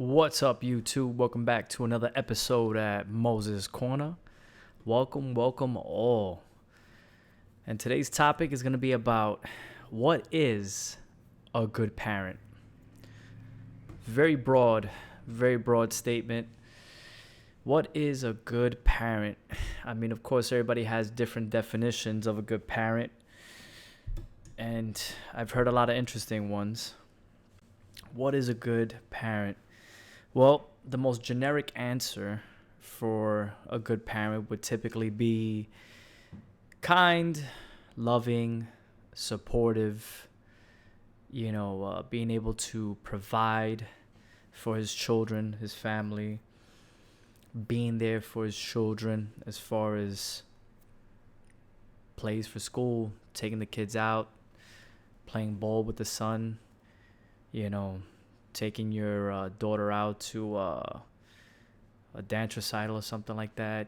What's up, YouTube? Welcome back to another episode at Mos3s Corner. Welcome all. And today's topic is going to be about what is a good parent. Very broad statement. What is a good parent? I mean, of course, everybody has different definitions of a good parent. And I've heard a lot of interesting ones. What is a good parent? Well, the most generic answer for a good parent would typically be kind, loving, supportive, being able to provide for his children, his family, being there for his children as far as plays for school, taking the kids out, playing ball with the son, taking your daughter out to a dance recital or something like that,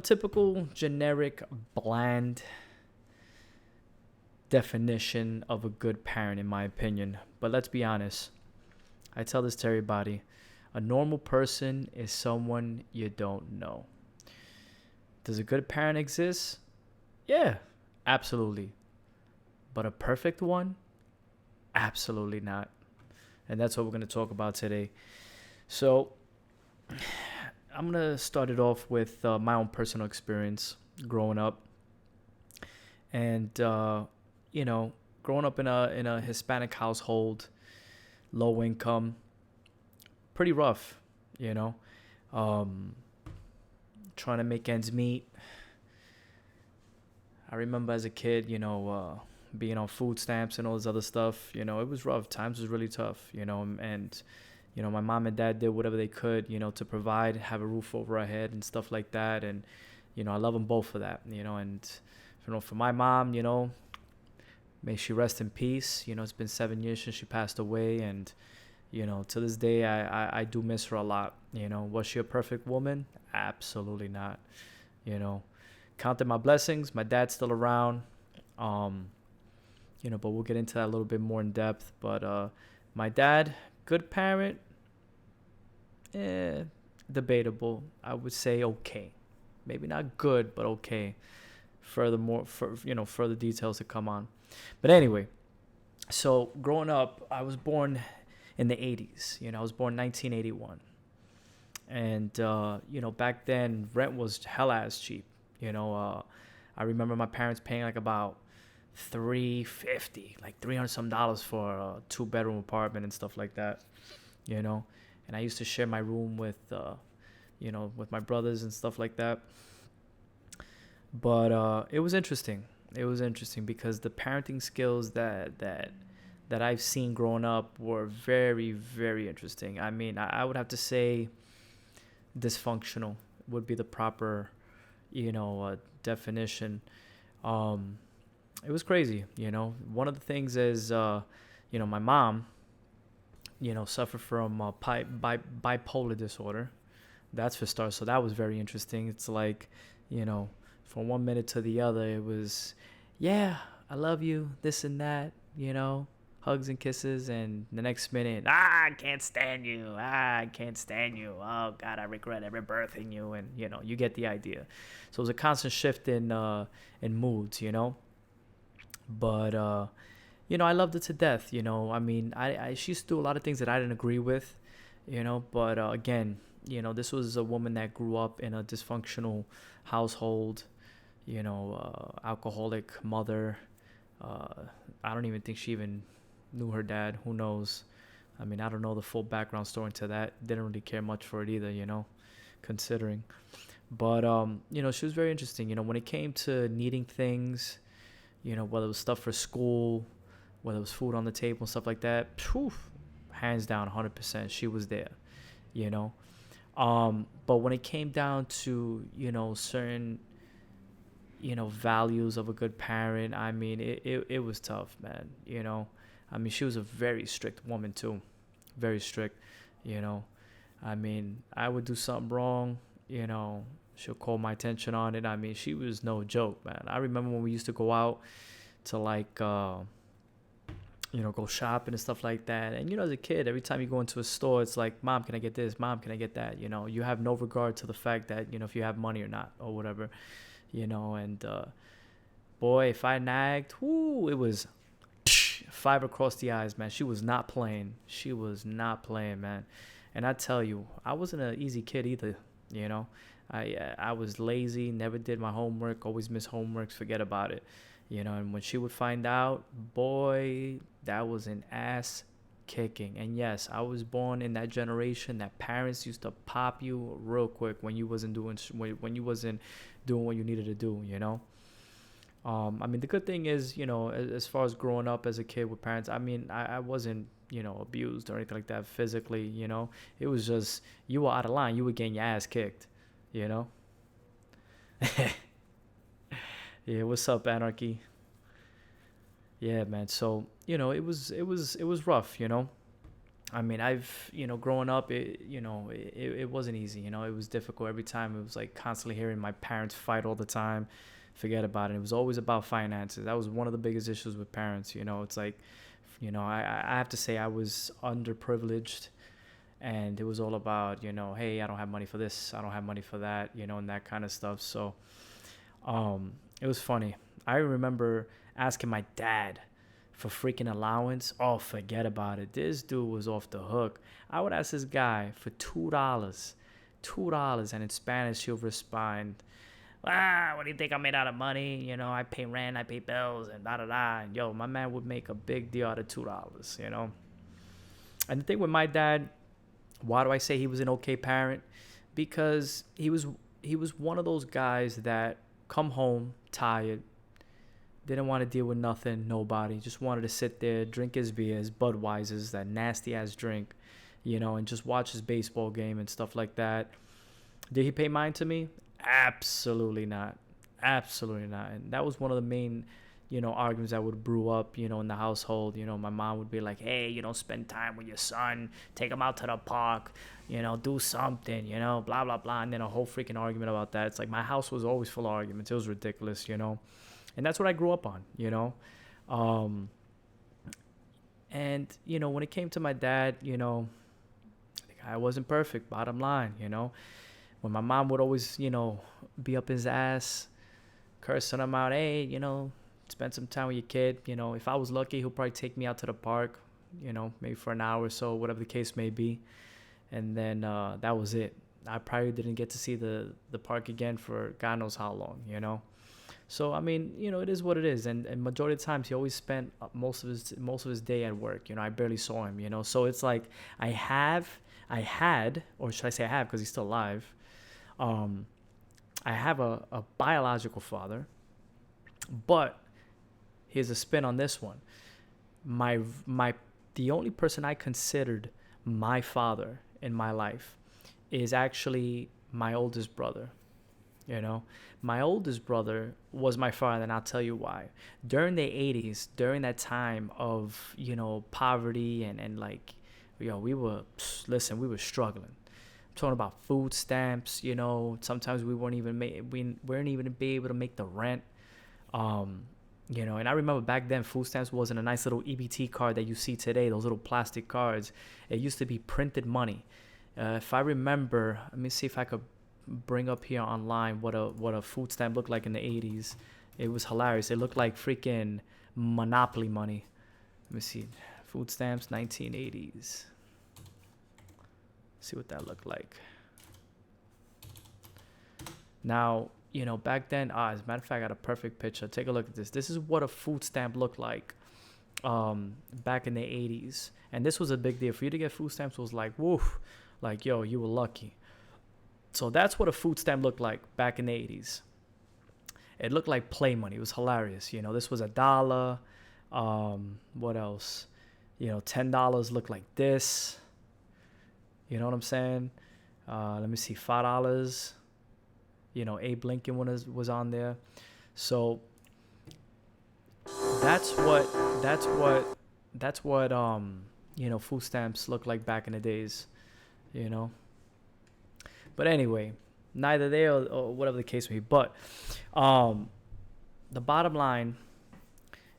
typical, generic, bland definition of a good parent, in my opinion. But let's be honest. I tell this to everybody. A normal person is someone you don't know. Does a good parent exist? Yeah, absolutely. But a perfect one? Absolutely not. And that's what we're going to talk about today. So I'm going to start it off with my own personal experience growing up. And, growing up in a Hispanic household, low income, pretty rough, trying to make ends meet. I remember as a kid, being on food stamps and all this other stuff, it was rough. Times was really tough, and, my mom and dad did whatever they could, to provide, have a roof over our head and stuff like that. And, I love them both for that, and, for my mom, may she rest in peace. It's been 7 years since she passed away. And, to this day, I do miss her a lot. Was she a perfect woman? Absolutely not. Counting my blessings. My dad's still around. But we'll get into that a little bit more in depth. But my dad, good parent, debatable. I would say okay. Maybe not good, but okay. Further details to come on. But anyway, so growing up, I was born in the 80s. I was born 1981. And, back then, rent was hell-ass cheap. I remember my parents paying like about $350, like $300 some for a 2-bedroom apartment and stuff like that, and I used to share my room with with my brothers and stuff like that. But it was interesting because the parenting skills that I've seen growing up were very, very interesting. I mean, I would have to say dysfunctional would be the proper definition. It was crazy. One of the things is, my mom, suffered from bipolar disorder. That's for starters. So that was very interesting. It's like, from one minute to the other, it was, yeah, I love you, this and that, hugs and kisses. And the next minute, I can't stand you. I can't stand you. Oh, God, I regret ever birthing you. And, you get the idea. So it was a constant shift in moods, But, I loved it to death, I mean, she used to do a lot of things that I didn't agree with, but again, this was a woman that grew up in a dysfunctional household, alcoholic mother. I don't even think she even knew her dad. Who knows? I mean, I don't know the full background story to that. Didn't really care much for it either, considering. But, she was very interesting, when it came to needing things, whether it was stuff for school, whether it was food on the table and stuff like that, hands down, 100%, she was there, But when it came down to, certain, values of a good parent, I mean, it was tough, man, I mean, she was a very strict woman too, very strict, I mean, I would do something wrong, she'll call my attention on it. I mean, she was no joke, man. I remember when we used to go out to like go shopping and stuff like that. And as a kid, every time you go into a store, it's like, Mom, can I get this? Mom, can I get that? You have no regard to the fact that if you have money or not or whatever. And boy, if I nagged, whoo, it was five across the eyes, man. She was not playing. She was not playing, man. And I tell you, I wasn't an easy kid either. I was lazy, never did my homework, always missed homeworks, forget about it. And when she would find out, boy, that was an ass kicking. And yes, I was born in that generation that parents used to pop you real quick when you wasn't doing what you needed to do. I mean, the good thing is, as far as growing up as a kid with parents, I mean, I wasn't, abused or anything like that physically. It was just, you were out of line, you were getting your ass kicked. Yeah, what's up, Anarchy? Yeah, man. So, it was rough. I mean, I've, growing up, it wasn't easy. It was difficult every time. It was like constantly hearing my parents fight all the time. Forget about it. It was always about finances. That was one of the biggest issues with parents. It's like, I have to say I was underprivileged, and it was all about, hey, I don't have money for this, I don't have money for that, and that kind of stuff. So, it was funny. I remember asking my dad for freaking allowance. Oh, forget about it. This dude was off the hook. I would ask this guy for $2, and in Spanish he'll respond, what do you think I made out of money? I pay rent, I pay bills, and da da da. And my man would make a big deal out of $2. And the thing with my dad, why do I say he was an okay parent? Because he was one of those guys that come home tired, didn't want to deal with nothing, nobody, just wanted to sit there, drink his beers, Budweiser's, that nasty ass drink, and just watch his baseball game and stuff like that. Did he pay mind to me? Absolutely not. Absolutely not. And that was one of the main, arguments that would brew up, in the household. My mom would be like, hey, spend time with your son, take him out to the park, do something, blah, blah, blah. And then a whole freaking argument about that. It's like my house was always full of arguments. It was ridiculous, And that's what I grew up on, And, when it came to my dad, I wasn't perfect, bottom line, When my mom would always, be up his ass, cursing him out, hey, spend some time with your kid. If I was lucky, he'll probably take me out to the park, maybe for an hour or so, whatever the case may be. And then that was it. I probably didn't get to see the park again for God knows how long, So, I mean, it is what it is. And majority of the times he always spent most of his day at work. I barely saw him, So it's like I had, or should I say I have, because he's still alive. I have a biological father, but here's a spin on this one. The only person I considered my father in my life is actually my oldest brother. My oldest brother was my father, and I'll tell you why. During the 80s, during that time of, poverty and like, we were struggling. I'm talking about food stamps, sometimes we weren't even be able to make the rent. And I remember back then food stamps wasn't a nice little EBT card that you see today, those little plastic cards. It used to be printed money. If I remember, let me see if I could bring up here online what a food stamp looked like in the 80s. It was hilarious. It looked like freaking Monopoly money. Let me see. Food stamps 1980s. See what that looked like. Now, back then, as a matter of fact, I got a perfect picture. Take a look at this. This is what a food stamp looked like back in the 80s. And this was a big deal. For you to get food stamps was like, woof. Like, yo, you were lucky. So that's what a food stamp looked like back in the 80s. It looked like play money. It was hilarious. This was $1. What else? $10 looked like this. You know what I'm saying? Let me see, $5. Abe Lincoln was on there. So that's what food stamps look like back in the days. But anyway, neither there or whatever the case may be. But the bottom line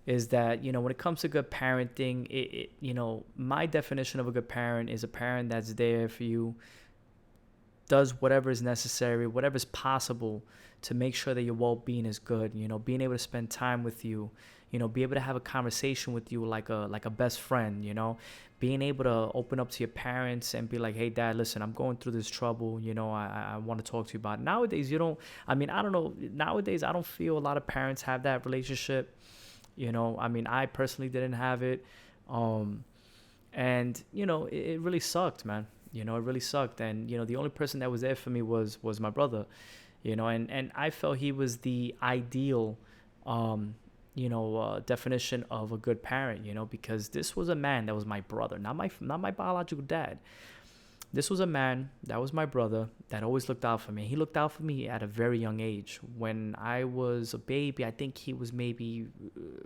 is that, when it comes to good parenting, my definition of a good parent is a parent that's there for you, does whatever is necessary, whatever is possible to make sure that your well-being is good. Being able to spend time with you, be able to have a conversation with you like a best friend. Being able to open up to your parents and be like, hey dad, listen, I'm going through this trouble, I want to talk to you about it. Nowadays I don't know, nowadays I don't feel a lot of parents have that relationship. I personally didn't have it. And it really sucked, man. It really sucked. And the only person that was there for me was my brother. And I felt he was the ideal definition of a good parent, because this was a man that was my brother, not my biological dad. This was a man that was my brother that always looked out for me. He looked out for me at a very young age. When I was a baby, I think he was maybe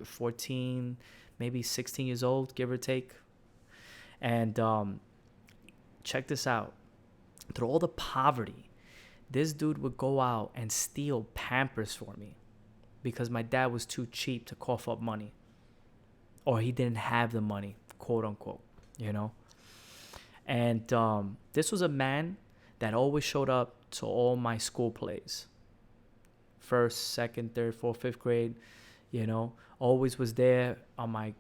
14, maybe 16 years old, give or take. And check this out. Through all the poverty, this dude would go out and steal Pampers for me because my dad was too cheap to cough up money, or he didn't have the money, quote unquote, And this was a man that always showed up to all my school plays. First, second, third, fourth, fifth grade, always was there on my,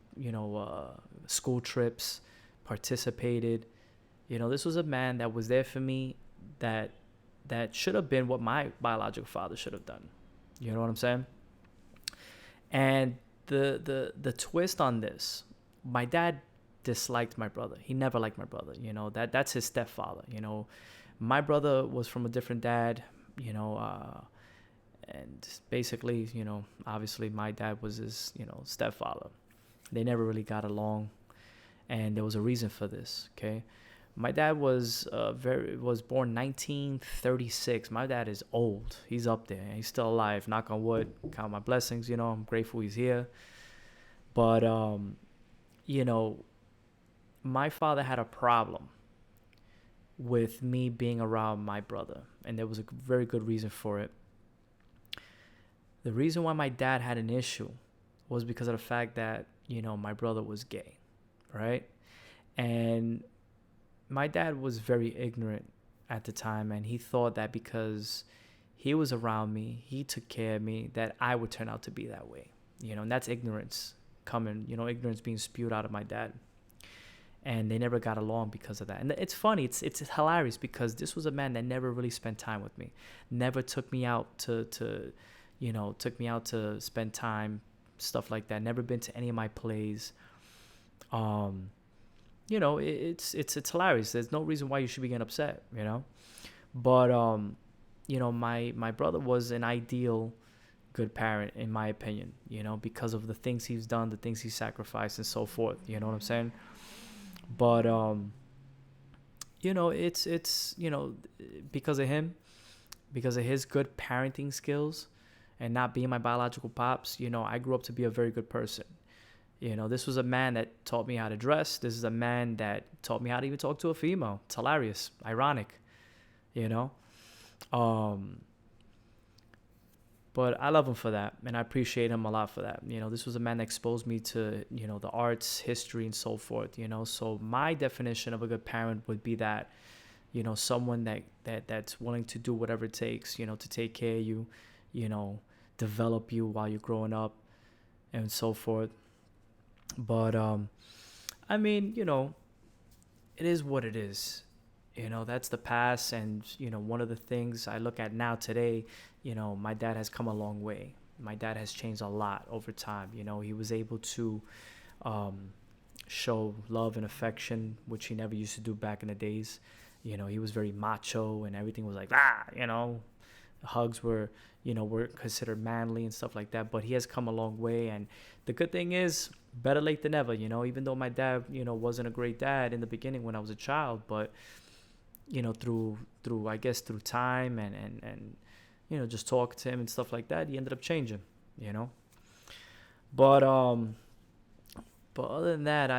school trips, participated. This was a man that was there for me that should have been what my biological father should have done. You know what I'm saying? And the twist on this, my dad disliked my brother. He never liked my brother. That's his stepfather. My brother was from a different dad, and basically, obviously my dad was his, stepfather. They never really got along, and there was a reason for this, okay? My dad was born 1936. My dad is old. He's up there. He's still alive. Knock on wood. Count my blessings. I'm grateful he's here. But my father had a problem with me being around my brother, and there was a very good reason for it. The reason why my dad had an issue was because of the fact that my brother was gay, right? And my dad was very ignorant at the time, and he thought that because he was around me, he took care of me, that I would turn out to be that way. And that's ignorance coming, ignorance being spewed out of my dad. And they never got along because of that. And it's funny, it's hilarious, because this was a man that never really spent time with me, never took me out to spend time, stuff like that. Never been to any of my plays. It's hilarious. There's no reason why you should be getting upset, But my brother was an ideal good parent, in my opinion, because of the things he's done, the things he sacrificed, and so forth. You know what I'm saying? But it's because of him, because of his good parenting skills, and not being my biological pops, I grew up to be a very good person. This was a man that taught me how to dress. This is a man that taught me how to even talk to a female. It's hilarious, ironic, But I love him for that, and I appreciate him a lot for that. This was a man that exposed me to, the arts, history, and so forth, So my definition of a good parent would be that, someone that's willing to do whatever it takes, to take care of you, develop you while you're growing up, and so forth. But it is what it is. That's the past. And one of the things I look at now today, my dad has come a long way. My dad has changed a lot over time. He was able to show love and affection, which he never used to do back in the days. He was very macho, and everything was like, hugs were considered manly and stuff like that. But he has come a long way, and the good thing is, better late than never. Even though my dad wasn't a great dad in the beginning when I was a child, but through time and just talking to him and stuff like that, he ended up changing. But other than that,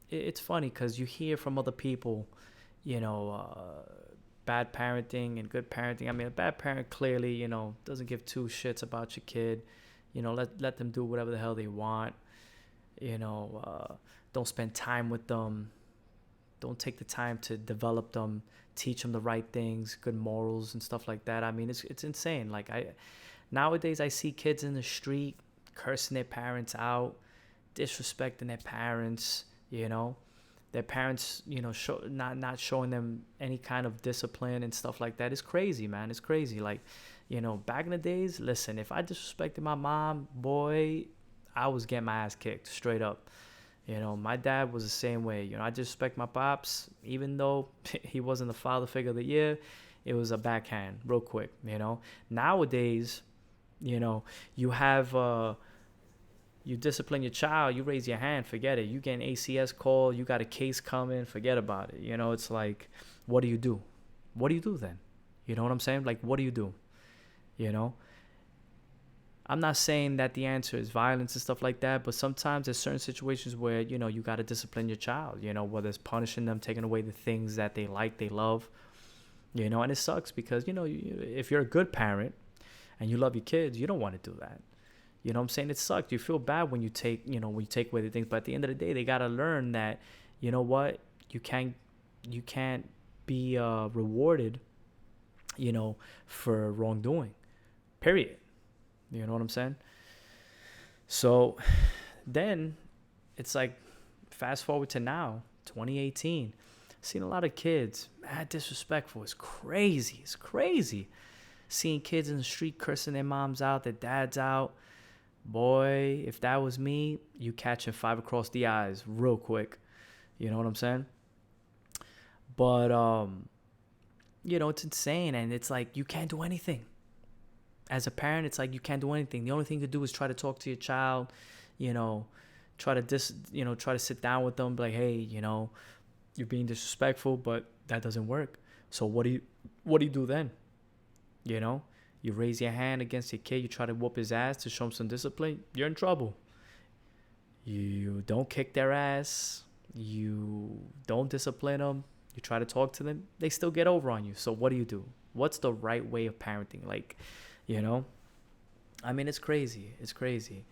it's funny because you hear from other people, bad parenting and good parenting. A bad parent clearly, doesn't give two shits about your kid. let them do whatever the hell they want. You know, don't spend time with them. Don't take the time to develop them, teach them the right things, good morals and stuff like that. I mean, it's insane. Like nowadays I see kids in the street cursing their parents out, disrespecting their parents, their parents, not showing them any kind of discipline and stuff like that. It's crazy, man. It's crazy. Like, back in the days, listen, if I disrespected my mom, boy, I was getting my ass kicked straight up. My dad was the same way. I disrespect my pops, even though he wasn't the father figure of the year. It was a backhand, real quick. Nowadays, you have you discipline your child, you raise your hand, forget it. You get an ACS call, you got a case coming, forget about it. It's like, what do you do? What do you do then? You know what I'm saying? Like, what do you do? I'm not saying that the answer is violence and stuff like that, but sometimes there's certain situations where, you got to discipline your child, whether it's punishing them, taking away the things that they like, they love, and it sucks because, if you're a good parent and you love your kids, you don't want to do that. You know what I'm saying? It sucks. You feel bad when you take away the things, but at the end of the day, they got to learn that, you know what, you can't be rewarded, for wrongdoing, period. You know what I'm saying? So then it's like, fast forward to now, 2018. Seen a lot of kids mad disrespectful. It's crazy. It's crazy. Seeing kids in the street cursing their moms out, their dads out. Boy, if that was me, you catching 5 across the eyes real quick. You know what I'm saying? But it's insane, and it's like you can't do anything. As a parent, it's like you can't do anything. The only thing you can do is try to talk to your child, try to sit down with them, be like, hey, you're being disrespectful, but that doesn't work. So what do you do then? You raise your hand against your kid, you try to whoop his ass to show him some discipline, you're in trouble. You don't kick their ass, you don't discipline them, you try to talk to them, they still get over on you. So what do you do? What's the right way of parenting? Like, I mean, it's crazy. It's crazy.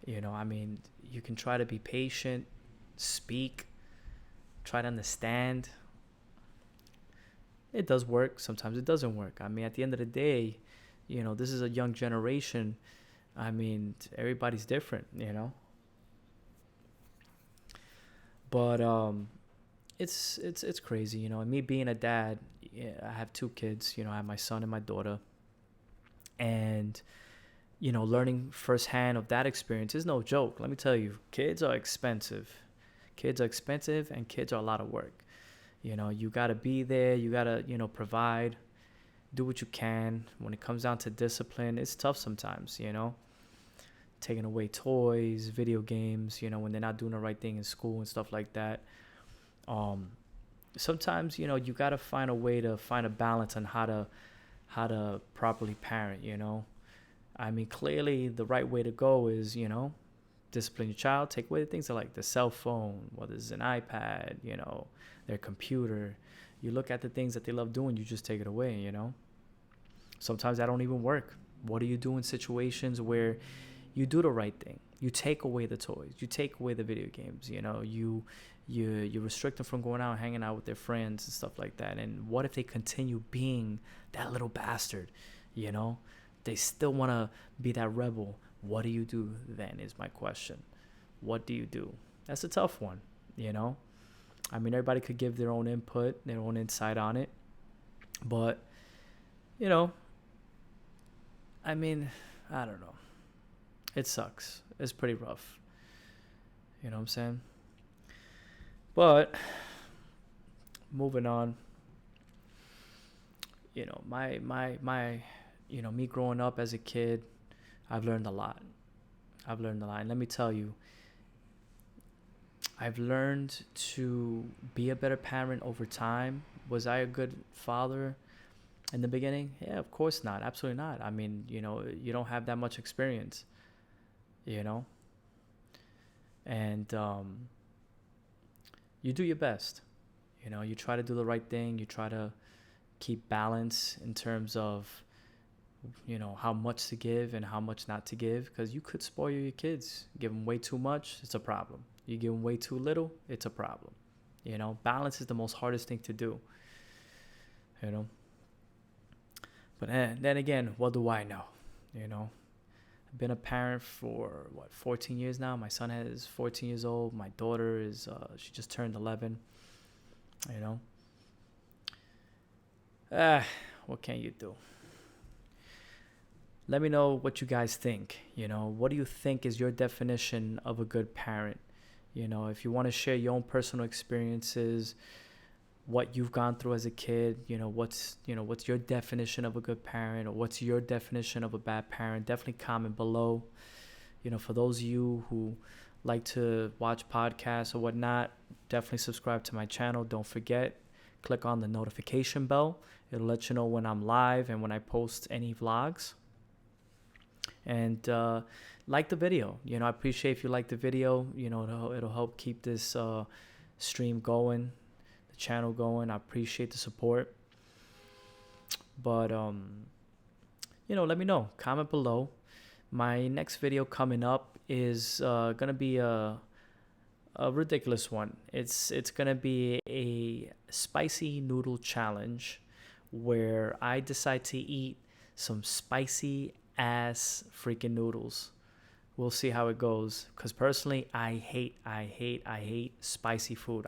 I mean, you can try to be patient, speak, try to understand. It does work. Sometimes it doesn't work. I mean, at the end of the day, this is a young generation. I mean, everybody's different, But it's crazy, Me being a dad, I have 2 kids. I have my son and my daughter. And, learning firsthand of that experience is no joke. Let me tell you, kids are expensive. Kids are expensive, and kids are a lot of work. You got to be there. You got to, provide, do what you can. When it comes down to discipline, it's tough sometimes, taking away toys, video games, when they're not doing the right thing in school and stuff like that. Sometimes, you got to find a way to find a balance on how to properly parent, I mean, clearly the right way to go is, discipline your child, take away the things like the cell phone, whether it's an iPad, their computer. You look at the things that they love doing, you just take it away, Sometimes that don't even work. What do you do in situations where you do the right thing? You take away the toys, you take away the video games, you restrict them from going out and hanging out with their friends and stuff like that. And what if they continue being that little bastard, They still want to be that rebel. What do you do then is my question. What do you do? That's a tough one, I mean, everybody could give their own input, their own insight on it. But, I mean, I don't know. It sucks. It's pretty rough. You know what I'm saying? But, moving on. My me growing up as a kid, I've learned a lot. And let me tell you, I've learned to be a better parent over time. Was I a good father in the beginning? Yeah, of course not. Absolutely not. I mean, you don't have that much experience, and you do your best. You try to do the right thing. You try to keep balance in terms of how much to give and how much not to give, because you could spoil your kids. Give them way too much, it's a problem. You give them way too little, it's a problem. Balance is the most hardest thing to do. But then again, what do I know? I've been a parent for 14 years now. My son is 14 years old. My daughter is she just turned 11. What can you do? Let me know what you guys think. What do you think is your definition of a good parent? If you want to share your own personal experiences, what you've gone through as a kid, what's your definition of a good parent, or what's your definition of a bad parent, definitely comment below. For those of you who like to watch podcasts or whatnot, definitely subscribe to my channel. Don't forget, click on the notification bell. It'll let you know when I'm live and when I post any vlogs. And like the video. I appreciate if you like the video. It'll help keep this stream going, the channel going. I appreciate the support. But let me know. Comment below. My next video coming up is gonna be a ridiculous one. It's gonna be a spicy noodle challenge where I decide to eat some spicy ass freaking noodles. We'll see how it goes, because personally I hate spicy food.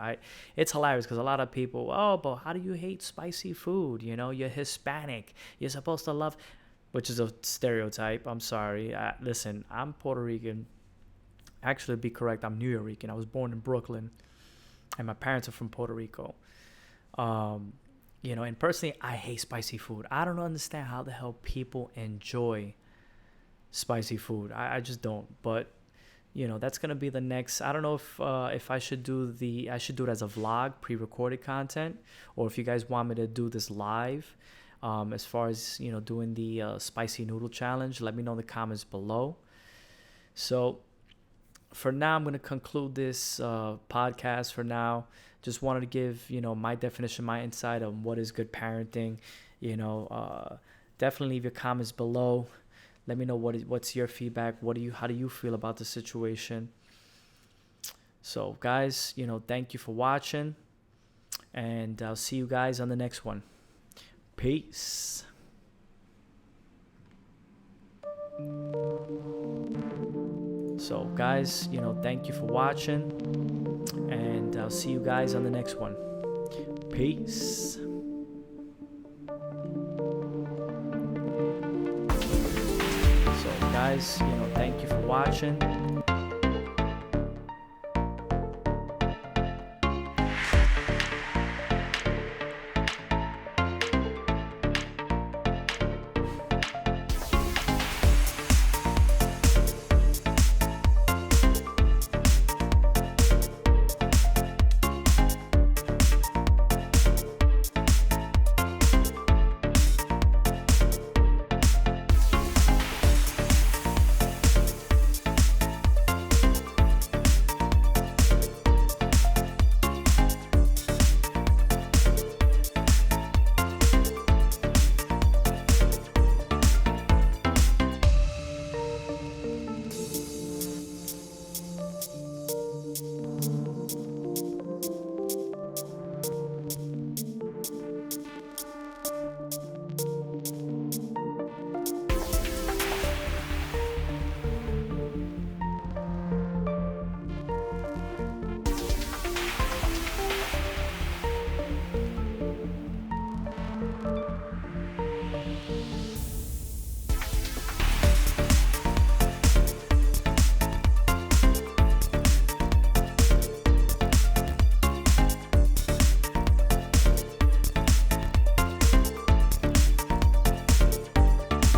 It's hilarious because a lot of people, but how do you hate spicy food? You're Hispanic, you're supposed to love, which is a stereotype. I'm sorry. Listen, I'm Puerto Rican. Actually, to be correct, I'm New Yorican. I was born in Brooklyn and my parents are from Puerto Rico. And personally, I hate spicy food. I don't understand how the hell people enjoy spicy food. I just don't. But that's gonna be the next. I don't know if I should do it as a vlog, pre-recorded content, or if you guys want me to do this live. As far as doing the spicy noodle challenge, let me know in the comments below. So for now, I'm gonna conclude this podcast. For now, just wanted to give my definition, my insight on what is good parenting. Definitely leave your comments below. Let me know what's your feedback. How do you feel about the situation? So guys, thank you for watching, and I'll see you guys on the next one. Peace. So guys, thank you for watching, and I'll see you guys on the next one. Peace. So guys, thank you for watching.